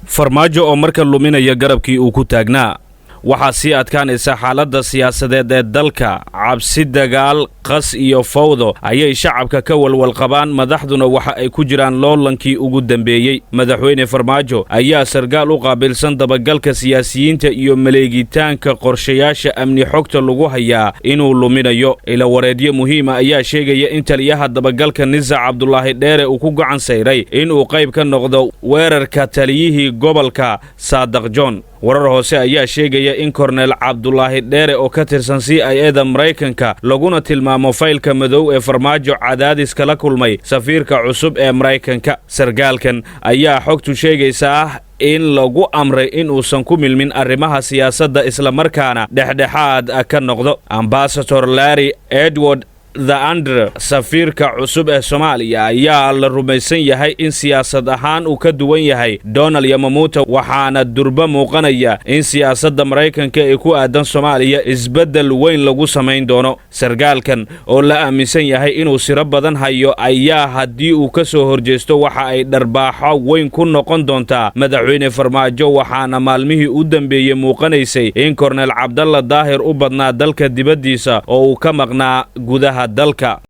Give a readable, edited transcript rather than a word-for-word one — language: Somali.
farmaajo oo marka luminaya garabkii uu ku taagnaa. waxaa sii adkaanaysa xaaladda siyaasadeed ee dalka. cabsi dagaal, qas iyo fawdo ayay shacabka ka walwalqabaan, madaxduna waxa ay ku jiraan loolankii ugu dambeeyey. madaxweyne farmaajo ayaa sargaal u qaabilsan dabagalka siyaasiyiinta iyo maleegitaanka qorshayaasha amni xogta lagu hayaa inuu luminayo. ila wareedyo muhiima ayaa sheegaya in taliyaha dabagalka Nisa Cabdulaahi Dheere uu ku gacan sayray inuu qayb ka noqdo weerarka taliyihii gobolka Saadaq John. warar hoose ayaa sheegaya in Korneel Cabdulaahi Dheere oo ka tirsan CIA-da Mareykanka laguna tilmaamo faylka madow ee farmaajo cadaadis kala kulmay safiirka cusub ee Mareykanka. sargaalkan ayaa xogtu sheegaysaa in lagu amray in uusan ku milmin arrimaha siyaasadda isla markaana dhexdhexaad ka noqdo. Ambassador Larry Edward The Andre, safiirka cusub ee Soomaaliya, ayaa la rumaysan yahay in siyaasad ahaan uu ka duwan yahay Donald Yamamoto, waxaana durba muuqanaya in siyaasadda Mareykanka ee ku aadan Soomaaliya isbeddel weyn lagu samayn doono. sargaalkan oo la aaminsan yahay inuu siro badan hayo ayaa haddii uu ka soo horjeesto waxa ay dharbaaxo weyn ku noqon doontaa madaxweyne farmaajo. waxaana maalmihii u dambeeyey muuqanaysay in Korneel Cabdalla Daahir u badnaa dalka dibaddiisa oo uu ka maqnaa gudaha dalka.